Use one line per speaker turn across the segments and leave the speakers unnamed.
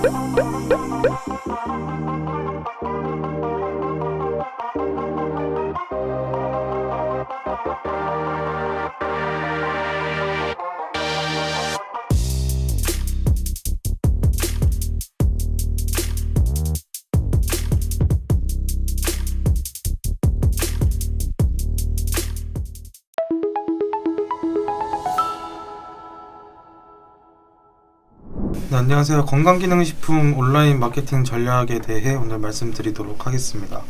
네, 안녕하세요. 건강기능식품 온라인 마케팅 전략에 대해 오늘 말씀드리도록 하겠습니다.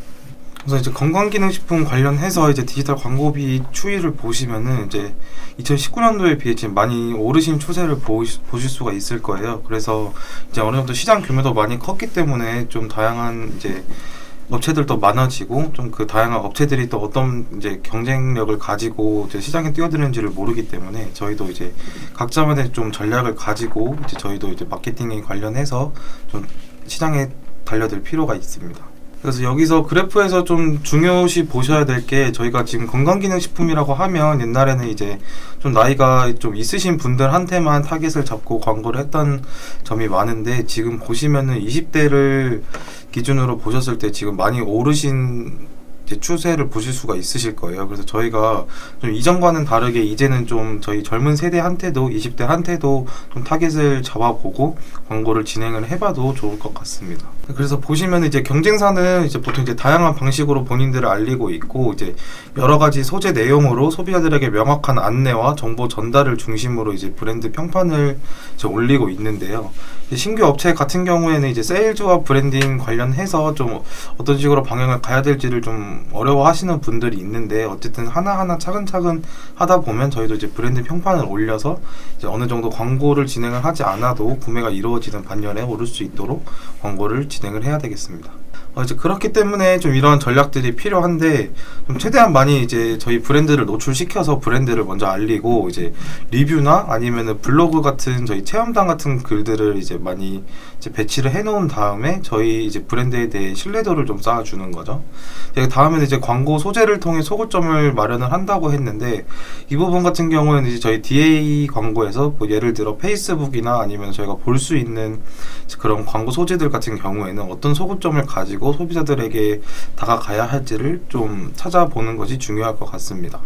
그래서 이제 건강기능식품 관련해서 이제 디지털 광고비 추이를 보시면은 이제 2019년도에 비해 지금 많이 오르신 추세를 보실 수가 있을 거예요. 그래서 이제 어느 정도 시장 규모도 많이 컸기 때문에 좀 다양한 이제 업체들도 많아지고 좀 그 다양한 업체들이 또 어떤 이제 경쟁력을 가지고 이제 시장에 뛰어드는지를 모르기 때문에 저희도 이제 각자만의 좀 전략을 가지고 이제 저희도 이제 마케팅에 관련해서 좀 시장에 달려들 필요가 있습니다. 그래서 여기서 그래프에서 좀 중요시 보셔야 될 게, 저희가 지금 건강기능식품이라고 하면 옛날에는 이제 좀 나이가 좀 있으신 분들한테만 타겟을 잡고 광고를 했던 점이 많은데, 지금 보시면은 20대를 기준으로 보셨을 때 지금 많이 오르신 이제 추세를 보실 수가 있으실 거예요. 그래서 저희가 좀 이전과는 다르게 이제는 좀 저희 젊은 세대한테도 20대한테도 좀 타겟을 잡아보고 광고를 진행을 해봐도 좋을 것 같습니다. 그래서 보시면 이제 경쟁사는 이제 보통 이제 다양한 방식으로 본인들을 알리고 있고, 이제 여러 가지 소재 내용으로 소비자들에게 명확한 안내와 정보 전달을 중심으로 이제 브랜드 평판을 이제 올리고 있는데요. 신규 업체 같은 경우에는 이제 세일즈와 브랜딩 관련해서 좀 어떤 식으로 방향을 가야 될지를 좀 어려워하시는 분들이 있는데, 어쨌든 하나하나 차근차근 하다 보면 저희도 이제 브랜드 평판을 올려서 이제 어느 정도 광고를 진행을 하지 않아도 구매가 이루어지는 반열에 오를 수 있도록 광고를 진행을 해야 되겠습니다. 이제 그렇기 때문에 좀 이런 전략들이 필요한데, 좀 최대한 많이 이제 저희 브랜드를 노출시켜서 브랜드를 먼저 알리고, 이제 리뷰나 아니면은 블로그 같은 저희 체험단 같은 글들을 이제 많이 이제 배치를 해놓은 다음에 저희 이제 브랜드에 대해 신뢰도를 좀 쌓아주는 거죠. 다음에는 이제 광고 소재를 통해 소구점을 마련을 한다고 했는데, 이 부분 같은 경우에는 이제 저희 DA 광고에서 뭐 예를 들어 페이스북이나 아니면 저희가 볼 수 있는 그런 광고 소재들 같은 경우에는 어떤 소구점을 가지고 소비자들에게 다가가야 할지를 좀 찾아보는 것이 중요할 것 같습니다.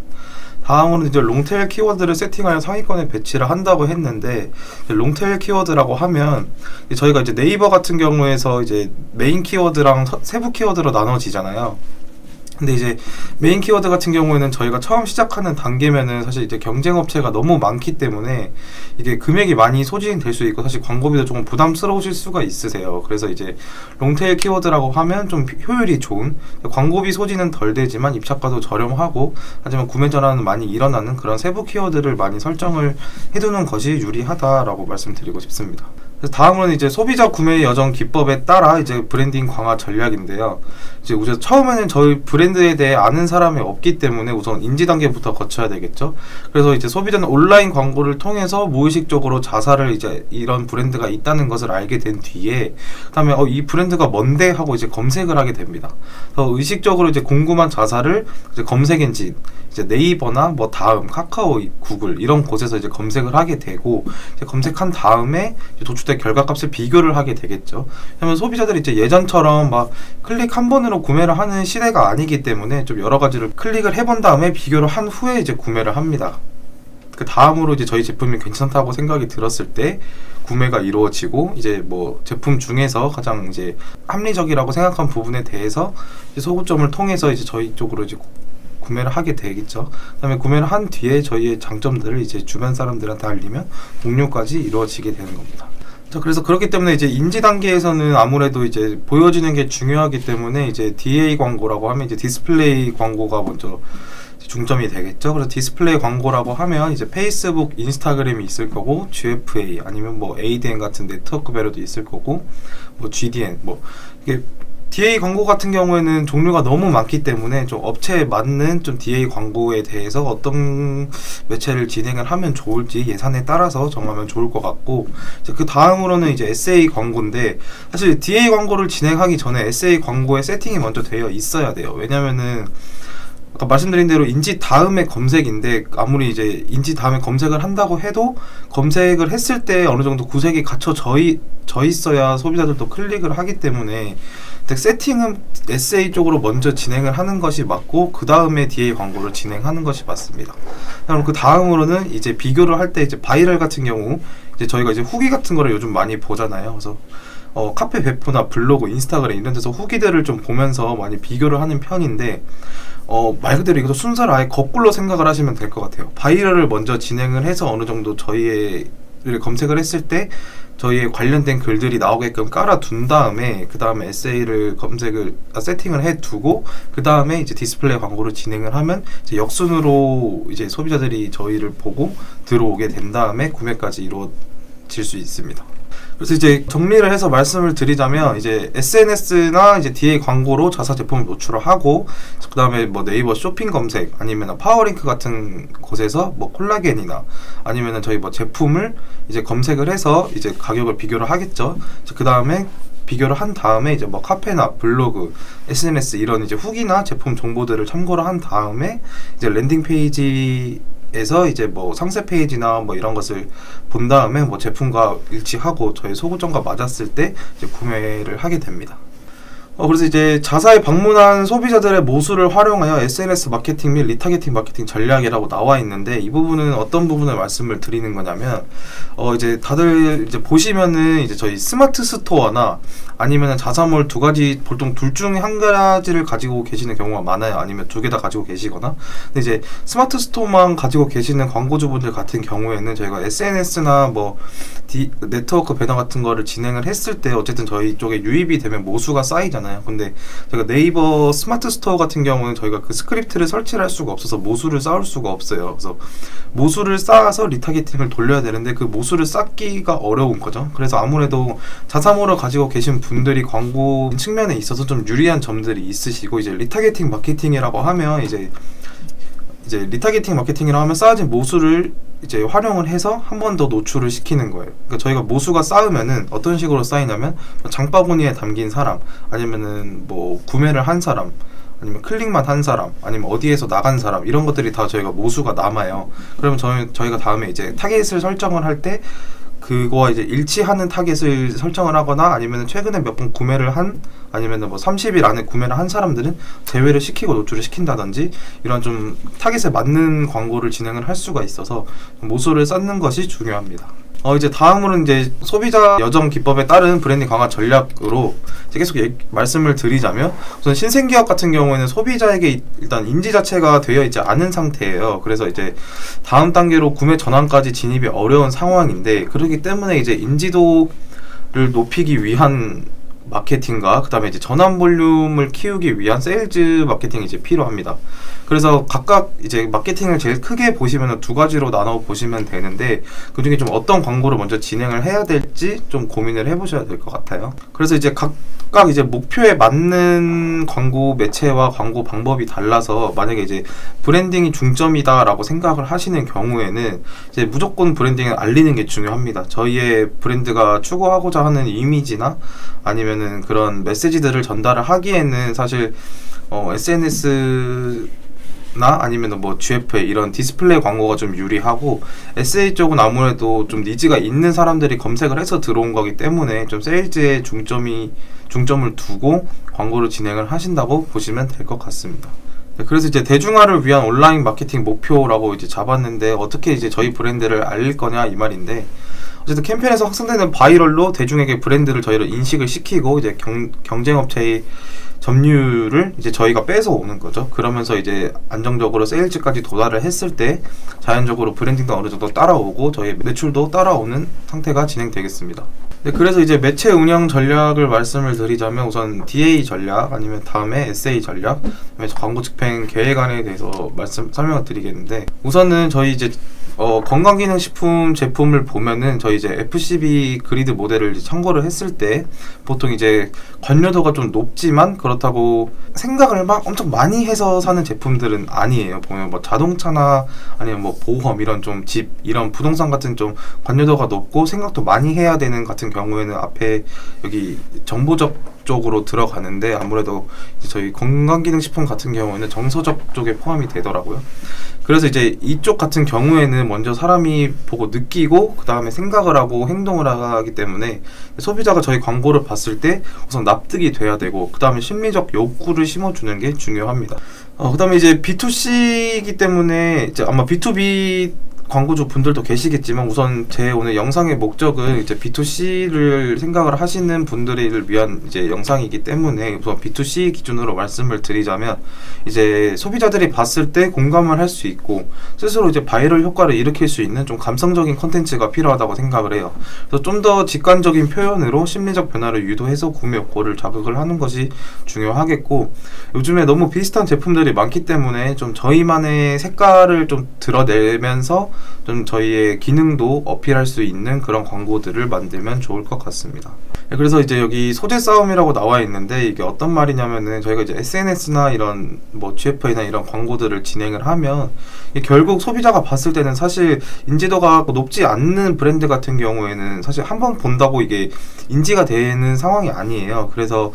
다음으로는 이제 롱테일 키워드를 세팅하여 상위권에 배치를 한다고 했는데, 롱테일 키워드라고 하면 저희가 이제 네이버 같은 경우에서 이제 메인 키워드랑 세부 키워드로 나눠지잖아요. 근데 이제 메인 키워드 같은 경우에는 저희가 처음 시작하는 단계면은 사실 이제 경쟁 업체가 너무 많기 때문에 이게 금액이 많이 소진이 될 수 있고, 사실 광고비도 조금 부담스러우실 수가 있으세요. 그래서 이제 롱테일 키워드라고 하면 좀 효율이 좋은, 광고비 소진은 덜 되지만 입착가도 저렴하고 하지만 구매 전환은 많이 일어나는 그런 세부 키워드를 많이 설정을 해두는 것이 유리하다라고 말씀드리고 싶습니다. 그래서 다음은 이제 소비자 구매 여정 기법에 따라 이제 브랜딩 강화 전략인데요. 이제 우선 처음에는 저희 브랜드에 대해 아는 사람이 없기 때문에 우선 인지 단계부터 거쳐야 되겠죠. 그래서 이제 소비자는 온라인 광고를 통해서 무의식적으로 자사를 이제 이런 브랜드가 있다는 것을 알게 된 뒤에, 그다음에 이 브랜드가 뭔데 하고 이제 검색을 하게 됩니다. 그래서 의식적으로 이제 궁금한 자사를 이제 검색 엔진, 이제 네이버나 뭐 다음, 카카오, 구글 이런 곳에서 이제 검색을 하게 되고, 이제 검색한 다음에 이제 도출된 결과값을 비교를 하게 되겠죠. 왜냐면 소비자들이 이제 예전처럼 막 클릭 한 번으로 구매를 하는 시대가 아니기 때문에 좀 여러 가지를 클릭을 해본 다음에 비교를 한 후에 이제 구매를 합니다. 그 다음으로 이제 저희 제품이 괜찮다고 생각이 들었을 때 구매가 이루어지고, 이제 뭐 제품 중에서 가장 이제 합리적이라고 생각한 부분에 대해서 이제 소구점을 통해서 이제 저희 쪽으로 이제 구매를 하게 되겠죠. 그다음에 구매를 한 뒤에 저희의 장점들을 이제 주변 사람들한테 알리면 공유까지 이루어지게 되는 겁니다. 자, 그래서 그렇기 때문에 이제 인지 단계에서는 아무래도 이제 보여지는 게 중요하기 때문에 이제 DA 광고라고 하면 이제 디스플레이 광고가 먼저 중점이 되겠죠. 그래서 디스플레이 광고라고 하면 이제 페이스북, 인스타그램이 있을 거고, GFA 아니면 뭐 ADN 같은 네트워크 배려도 있을 거고, 뭐 GDN, 뭐 이게 DA 광고 같은 경우에는 종류가 너무 많기 때문에 좀 업체에 맞는 좀 DA 광고에 대해서 어떤 매체를 진행을 하면 좋을지 예산에 따라서 정하면 좋을 것 같고, 이제 그 다음으로는 이제 SA 광고인데, 사실 DA 광고를 진행하기 전에 SA 광고의 세팅이 먼저 되어 있어야 돼요. 왜냐면은 아까 말씀드린 대로 인지 다음에 검색인데, 아무리 이제 인지 다음에 검색을 한다고 해도 검색을 했을 때 어느 정도 구색이 갖춰져 있어야 소비자들도 클릭을 하기 때문에 세팅은 SA 쪽으로 먼저 진행을 하는 것이 맞고, 그 다음에 DA 광고를 진행하는 것이 맞습니다. 그럼 그 다음으로는 이제 비교를 할 때 이제 바이럴 같은 경우 이제 저희가 이제 후기 같은 거를 요즘 많이 보잖아요. 그래서 카페 배포나 블로그, 인스타그램 이런 데서 후기들을 좀 보면서 많이 비교를 하는 편인데, 말 그대로 이것도 순서를 아예 거꾸로 생각을 하시면 될 것 같아요. 바이럴을 먼저 진행을 해서 어느 정도 저희를 검색을 했을 때 저희의 관련된 글들이 나오게끔 깔아둔 다음에, 그 다음에 SA를 세팅을 해두고, 그 다음에 이제 디스플레이 광고를 진행을 하면 이제 역순으로 이제 소비자들이 저희를 보고 들어오게 된 다음에 구매까지 이루어질 수 있습니다. 그래서 이제 정리를 해서 말씀을 드리자면, 이제 SNS나 이제 DA 광고로 자사 제품을 노출을 하고, 그 다음에 뭐 네이버 쇼핑 검색, 아니면 파워링크 같은 곳에서 뭐 콜라겐이나 아니면은 저희 뭐 제품을 이제 검색을 해서 이제 가격을 비교를 하겠죠. 그 다음에 비교를 한 다음에 이제 뭐 카페나 블로그, SNS 이런 이제 후기나 제품 정보들을 참고를 한 다음에 이제 랜딩 페이지에서 이제 뭐 상세 페이지나 뭐 이런 것을 본 다음에 뭐 제품과 일치하고 저희 소구점과 맞았을 때 이제 구매를 하게 됩니다. 그래서 이제 자사에 방문한 소비자들의 모수를 활용하여 SNS 마케팅 및 리타게팅 마케팅 전략이라고 나와 있는데, 이 부분은 어떤 부분을 말씀을 드리는 거냐면, 이제 다들 이제 보시면은 이제 저희 스마트 스토어나 아니면은 자사몰 두 가지, 보통 둘 중에 한 가지를 가지고 계시는 경우가 많아요. 아니면 두 개 다 가지고 계시거나. 근데 이제 스마트 스토어만 가지고 계시는 광고주분들 같은 경우에는 저희가 SNS나 뭐 네트워크 배너 같은 거를 진행을 했을 때 어쨌든 저희 쪽에 유입이 되면 모수가 쌓이잖아요. 근데 저희가 네이버 스마트 스토어 같은 경우는 저희가 그 스크립트를 설치를 할 수가 없어서 모수를 쌓을 수가 없어요. 그래서 모수를 쌓아서 리타게팅을 돌려야 되는데 그 모수를 쌓기가 어려운 거죠. 그래서 아무래도 자사몰을 가지고 계신 분들이 광고 측면에 있어서 좀 유리한 점들이 있으시고, 이제 리타게팅 마케팅이라고 하면 이제 리타게팅 마케팅이라고 하면 쌓아진 모수를 이제 활용을 해서 한 번 더 노출을 시키는 거예요. 그러니까 저희가 모수가 쌓으면은 어떤 식으로 쌓이냐면, 장바구니에 담긴 사람, 아니면은 뭐 구매를 한 사람, 아니면 클릭만 한 사람, 아니면 어디에서 나간 사람, 이런 것들이 다 저희가 모수가 남아요. 그러면 저희가 다음에 이제 타겟을 설정을 할 때 그거와 이제 일치하는 타겟을 설정을 하거나, 아니면 최근에 몇 번 구매를 한, 아니면 뭐 30일 안에 구매를 한 사람들은 제외를 시키고 노출을 시킨다든지, 이런 좀 타겟에 맞는 광고를 진행을 할 수가 있어서 모수를 쌓는 것이 중요합니다. 이제 다음으로는 이제 소비자 여정 기법에 따른 브랜딩 강화 전략으로 이제 계속 말씀을 드리자면, 우선 신생기업 같은 경우에는 소비자에게 일단 인지 자체가 되어 있지 않은 상태예요. 그래서 이제 다음 단계로 구매 전환까지 진입이 어려운 상황인데, 그렇기 때문에 이제 인지도를 높이기 위한 마케팅과 그 다음에 이제 전환 볼륨을 키우기 위한 세일즈 마케팅이 이제 필요합니다. 그래서 각각 이제 마케팅을 제일 크게 보시면 두 가지로 나눠 보시면 되는데, 그 중에 좀 어떤 광고를 먼저 진행을 해야 될지 좀 고민을 해보셔야 될 것 같아요. 그래서 이제 각각 이제 목표에 맞는 광고 매체와 광고 방법이 달라서, 만약에 이제 브랜딩이 중점이다라고 생각을 하시는 경우에는 이제 무조건 브랜딩을 알리는 게 중요합니다. 저희의 브랜드가 추구하고자 하는 이미지나 아니면은 그런 메시지들을 전달을 하기에는 사실 SNS 나 아니면 뭐 GFA 이런 디스플레이 광고가 좀 유리하고, SA 쪽은 아무래도 좀 니즈가 있는 사람들이 검색을 해서 들어온 거기 때문에 좀 세일즈에 중점을 두고 광고를 진행을 하신다고 보시면 될 것 같습니다. 그래서 이제 대중화를 위한 온라인 마케팅 목표라고 이제 잡았는데, 어떻게 이제 저희 브랜드를 알릴 거냐 이 말인데, 어쨌든 캠페인에서 확산되는 바이럴로 대중에게 브랜드를 저희를 인식을 시키고, 이제 경쟁업체의 점유율을 이제 저희가 뺏어 오는 거죠. 그러면서 이제 안정적으로 세일즈까지 도달을 했을 때 자연적으로 브랜딩도 어느 정도 따라오고 저희 매출도 따라오는 상태가 진행되겠습니다. 그래서 이제 매체 운영 전략을 말씀을 드리자면, 우선 DA 전략, 아니면 다음에 SA 전략, 그다음에 광고 집행 계획안에 대해서 설명을 드리겠는데, 우선은 저희 이제 건강기능식품 제품을 보면은 저희 이제 FCB 그리드 모델을 이제 참고를 했을 때 보통 이제 관여도가 좀 높지만 그렇다고 생각을 막 엄청 많이 해서 사는 제품들은 아니에요. 보면 뭐 자동차나 아니면 뭐 보험 이런 좀 집 이런 부동산 같은 좀 관여도가 높고 생각도 많이 해야 되는 같은 경우에는 앞에 여기 정보적 쪽으로 들어가는데 아무래도 이제 저희 건강기능식품 같은 경우에는 정서적 쪽에 포함이 되더라고요. 그래서 이제 이쪽 같은 경우에는 먼저 사람이 보고 느끼고 그 다음에 생각을 하고 행동을 하기 때문에 소비자가 저희 광고를 봤을 때 우선 납득이 돼야 되고 그 다음에 심리적 욕구를 심어주는 게 중요합니다. 그 다음에 이제 B2C이기 때문에 이제 아마 B2B 광고주 분들도 계시겠지만 우선 제 오늘 영상의 목적은 이제 B2C를 생각을 하시는 분들을 위한 이제 영상이기 때문에 우선 B2C 기준으로 말씀을 드리자면 이제 소비자들이 봤을 때 공감을 할 수 있고 스스로 이제 바이럴 효과를 일으킬 수 있는 좀 감성적인 컨텐츠가 필요하다고 생각을 해요. 그래서 좀 더 직관적인 표현으로 심리적 변화를 유도해서 구매 욕구를 자극을 하는 것이 중요하겠고 요즘에 너무 비슷한 제품들이 많기 때문에 좀 저희만의 색깔을 좀 드러내면서 좀 저희의 기능도 어필할 수 있는 그런 광고들을 만들면 좋을 것 같습니다. 그래서 이제 여기 소재 싸움이라고 나와 있는데 이게 어떤 말이냐면은 저희가 이제 SNS나 이런 뭐 GFA나 이런 광고들을 진행을 하면 결국 소비자가 봤을 때는 사실 인지도가 높지 않는 브랜드 같은 경우에는 사실 한번 본다고 이게 인지가 되는 상황이 아니에요. 그래서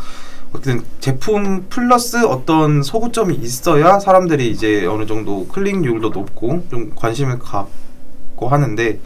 어쨌든 제품 플러스 어떤 소구점이 있어야 사람들이 이제 어느 정도 클릭률도 높고 좀 관심을 갖고 하는데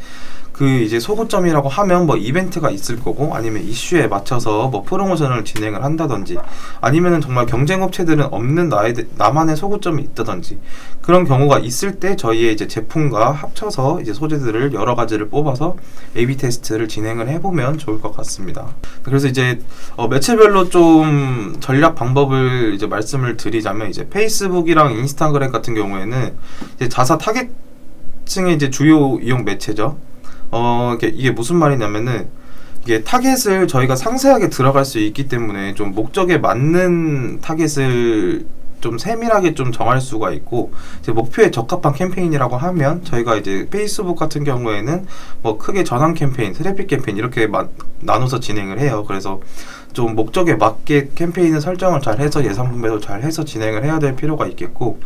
그 이제 소구점이라고 하면 뭐 이벤트가 있을 거고 아니면 이슈에 맞춰서 뭐 프로모션을 진행을 한다든지 아니면은 정말 경쟁 업체들은 없는 나만의 소구점이 있다든지 그런 경우가 있을 때 저희의 이제 제품과 합쳐서 이제 소재들을 여러 가지를 뽑아서 A/B 테스트를 진행을 해보면 좋을 것 같습니다. 그래서 이제 매체별로 좀 전략 방법을 이제 말씀을 드리자면 이제 페이스북이랑 인스타그램 같은 경우에는 이제 자사 타겟층의 이제 주요 이용 매체죠. 이게 무슨 말이냐면은 이게 타겟을 저희가 상세하게 들어갈 수 있기 때문에 좀 목적에 맞는 타겟을 좀 세밀하게 좀 정할 수가 있고 이제 목표에 적합한 캠페인이라고 하면 저희가 이제 페이스북 같은 경우에는 뭐 크게 전환 캠페인, 트래픽 캠페인 이렇게 나눠서 진행을 해요. 그래서 좀 목적에 맞게 캠페인을 설정을 잘 해서 예산 분배도 잘 해서 진행을 해야 될 필요가 있겠고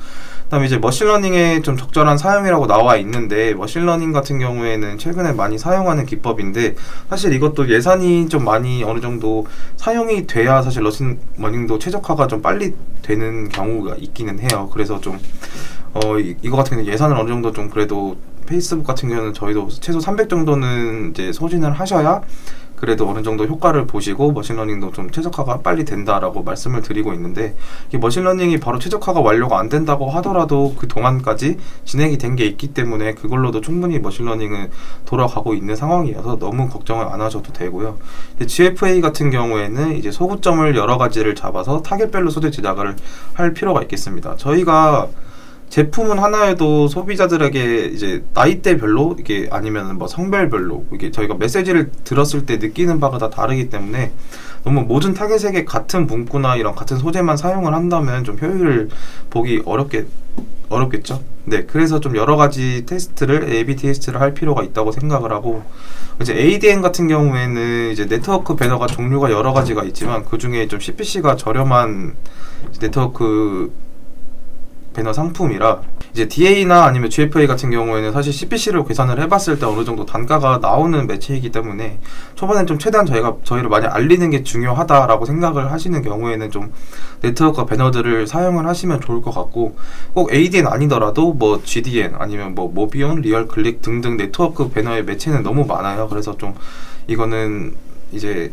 그다음에 이제 머신러닝의 좀 적절한 사용이라고 나와 있는데 머신러닝 같은 경우에는 최근에 많이 사용하는 기법인데 사실 이것도 예산이 좀 많이 어느 정도 사용이 돼야 사실 머신러닝도 최적화가 좀 빨리 되는 경우가 있기는 해요. 그래서 좀 이거 같은 경우는 예산을 어느 정도 좀 그래도 페이스북 같은 경우는 저희도 최소 300 정도는 이제 소진을 하셔야 그래도 어느 정도 효과를 보시고 머신러닝도 좀 최적화가 빨리 된다라고 말씀을 드리고 있는데 이 머신러닝이 바로 최적화가 완료가 안 된다고 하더라도 그 동안까지 진행이 된 게 있기 때문에 그걸로도 충분히 머신러닝은 돌아가고 있는 상황이어서 너무 걱정을 안 하셔도 되고요. GFA 같은 경우에는 이제 소구점을 여러 가지를 잡아서 타겟별로 소재 제작을 할 필요가 있겠습니다. 저희가 제품은 하나여도 소비자들에게 이제 나이대별로 이게 아니면 뭐 성별별로 이게 저희가 메시지를 들었을 때 느끼는 바가 다 다르기 때문에 너무 모든 타겟에게 같은 문구나 이런 같은 소재만 사용을 한다면 좀 효율을 보기 어렵겠죠. 네, 그래서 좀 여러 가지 테스트를 A/B 테스트를 할 필요가 있다고 생각을 하고 이제 ADN 같은 경우에는 이제 네트워크 배너가 종류가 여러 가지가 있지만 그 중에 좀 CPC가 저렴한 네트워크 배너 상품이라 이제 DA나 아니면 GFA 같은 경우에는 사실 CPC를 계산을 해봤을 때 어느 정도 단가가 나오는 매체이기 때문에 초반엔 좀 최대한 저희를 많이 알리는 게 중요하다라고 생각을 하시는 경우에는 좀 네트워크 배너들을 사용을 하시면 좋을 것 같고 꼭 ADN 아니더라도 뭐 GDN 아니면 뭐 모비온, 리얼클릭 등등 네트워크 배너의 매체는 너무 많아요. 그래서 좀 이거는 이제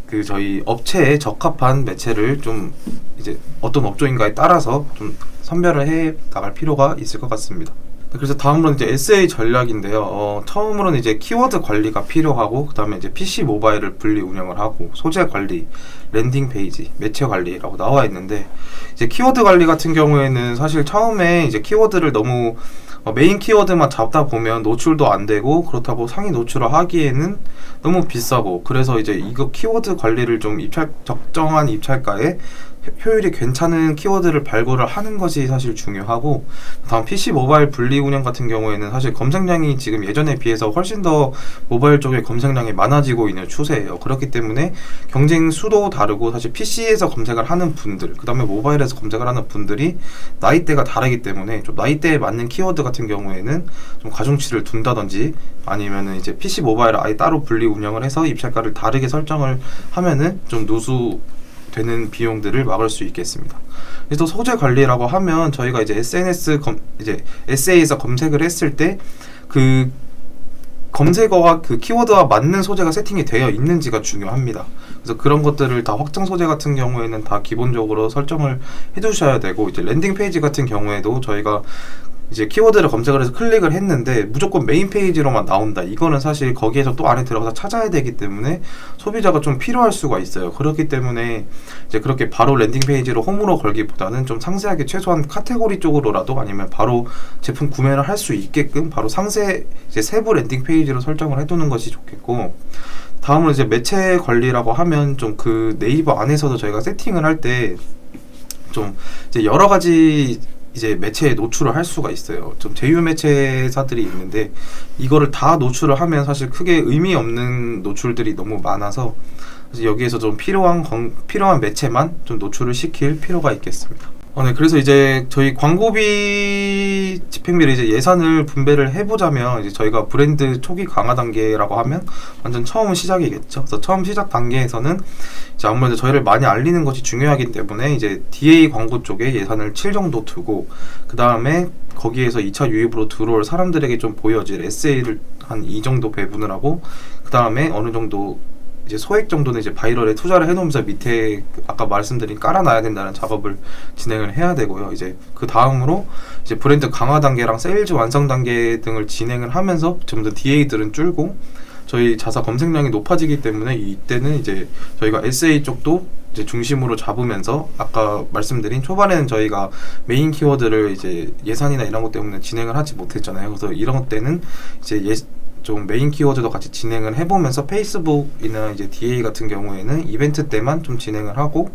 그 저희 업체에 적합한 매체를 좀 이제 어떤 업종인가에 따라서 좀 선별을 해 나갈 필요가 있을 것 같습니다. 그래서 다음으로는 이제 SA 전략인데요. 처음으로는 이제 키워드 관리가 필요하고 그 다음에 이제 PC 모바일을 분리 운영을 하고 소재 관리, 랜딩 페이지, 매체 관리라고 나와 있는데 이제 키워드 관리 같은 경우에는 사실 처음에 이제 키워드를 너무 메인 키워드만 잡다 보면 노출도 안 되고 그렇다고 상위 노출을 하기에는 너무 비싸고 그래서 이제 이거 키워드 관리를 좀 적정한 입찰가에 효율이 괜찮은 키워드를 발굴을 하는 것이 사실 중요하고, 다음 PC 모바일 분리 운영 같은 경우에는 사실 검색량이 지금 예전에 비해서 훨씬 더 모바일 쪽에 검색량이 많아지고 있는 추세예요. 그렇기 때문에 경쟁 수도 다르고, 사실 PC에서 검색을 하는 분들, 그 다음에 모바일에서 검색을 하는 분들이 나이대가 다르기 때문에 좀 나이대에 맞는 키워드 같은 경우에는 좀 가중치를 둔다든지, 아니면은 이제 PC 모바일을 아예 따로 분리 운영을 해서 입찰가를 다르게 설정을 하면은 좀 누수되는 비용들을 막을 수 있겠습니다. 그래서 소재 관리라고 하면 저희가 이제 SA에서 검색을 했을 때 그 검색어와 그 키워드와 맞는 소재가 세팅이 되어 있는지가 중요합니다. 그래서 그런 것들을 다 확정 소재 같은 경우에는 다 기본적으로 설정을 해두셔야 되고, 이제 랜딩 페이지 같은 경우에도 저희가 이제 키워드를 검색을 해서 클릭을 했는데 무조건 메인 페이지로만 나온다, 이거는 사실 거기에서 또 안에 들어가서 찾아야 되기 때문에 소비자가 좀 필요할 수가 있어요. 그렇기 때문에 이제 그렇게 바로 랜딩 페이지로 홈으로 걸기보다는 좀 상세하게 최소한 카테고리 쪽으로라도, 아니면 바로 제품 구매를 할 수 있게끔 바로 상세 이제 세부 랜딩 페이지로 설정을 해두는 것이 좋겠고, 다음으로 이제 매체 관리라고 하면 좀 그 네이버 안에서도 저희가 세팅을 할 때 좀 이제 여러 가지 이제 매체에 노출을 할 수가 있어요. 좀 제휴 매체사들이 있는데 이거를 다 노출을 하면 사실 크게 의미 없는 노출들이 너무 많아서, 사실 여기에서 좀 필요한 매체만 좀 노출을 시킬 필요가 있겠습니다. 네, 그래서 이제 저희 광고비 집행비를 이제 예산을 분배를 해보자면, 이제 저희가 브랜드 초기 강화 단계라고 하면 완전 처음 시작이겠죠. 그래서 처음 시작 단계에서는 이제 아무래도 저희를 많이 알리는 것이 중요하기 때문에 이제 DA 광고 쪽에 예산을 7 정도 두고, 그 다음에 거기에서 2차 유입으로 들어올 사람들에게 좀 보여질 SA를 한 2 정도 배분을 하고, 그 다음에 어느 정도 이제 소액 정도는 이제 바이럴에 투자를 해놓으면서 밑에 아까 말씀드린 깔아놔야 된다는 작업을 진행을 해야 되고요. 이제 그 다음으로 이제 브랜드 강화 단계랑 세일즈 완성 단계 등을 진행을 하면서 좀 더 DA들은 줄고 저희 자사 검색량이 높아지기 때문에 이때는 이제 저희가 SA 쪽도 이제 중심으로 잡으면서, 아까 말씀드린 초반에는 저희가 메인 키워드를 이제 예산이나 이런 것 때문에 진행을 하지 못했잖아요. 그래서 이런 때는 이제 좀 메인 키워드도 같이 진행을 해보면서 페이스북이나 이제 DA 같은 경우에는 이벤트 때만 좀 진행을 하고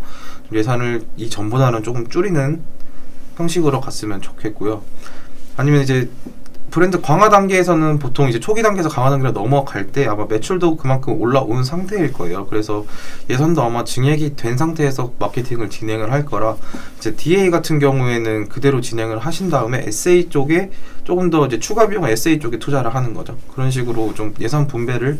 예산을 이전보다는 조금 줄이는 형식으로 갔으면 좋겠고요. 아니면 이제 브랜드 강화 단계에서는 보통 이제 초기 단계에서 강화 단계로 넘어갈 때 아마 매출도 그만큼 올라온 상태일 거예요. 그래서 예산도 아마 증액이 된 상태에서 마케팅을 진행을 할 거라, 이제 DA 같은 경우에는 그대로 진행을 하신 다음에 SA 쪽에 조금 더 이제 추가 비용을 SA 쪽에 투자를 하는 거죠. 그런 식으로 좀 예산 분배를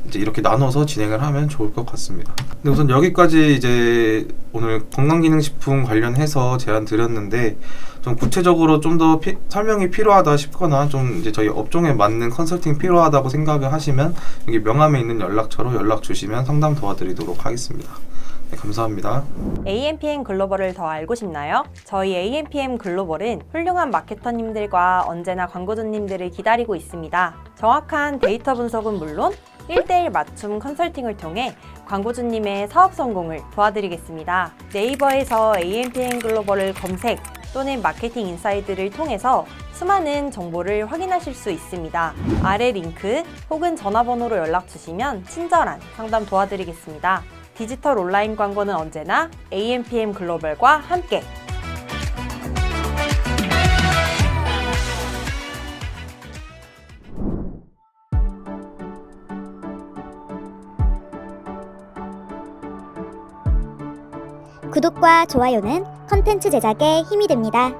이제 이렇게 나눠서 진행을 하면 좋을 것 같습니다. 근데 우선 여기까지 이제 오늘 건강기능식품 관련해서 제안 드렸는데, 좀 구체적으로 좀 더 설명이 필요하다 싶거나 좀 이제 저희 업종에 맞는 컨설팅 필요하다고 생각을 하시면 여기 명함에 있는 연락처로 연락 주시면 상담 도와드리도록 하겠습니다. 네, 감사합니다.
AMPM 글로벌을 더 알고 싶나요? 저희 AMPM 글로벌은 훌륭한 마케터님들과 언제나 광고주님들을 기다리고 있습니다. 정확한 데이터 분석은 물론 1:1 맞춤 컨설팅을 통해 광고주님의 사업 성공을 도와드리겠습니다. 네이버에서 AMPM 글로벌을 검색 또는 마케팅 인사이드를 통해서 수많은 정보를 확인하실 수 있습니다. 아래 링크 혹은 전화번호로 연락 주시면 친절한 상담 도와드리겠습니다. 디지털 온라인 광고는 언제나 AMPM 글로벌과 함께.
구독과 좋아요는 컨텐츠 제작에 힘이 됩니다.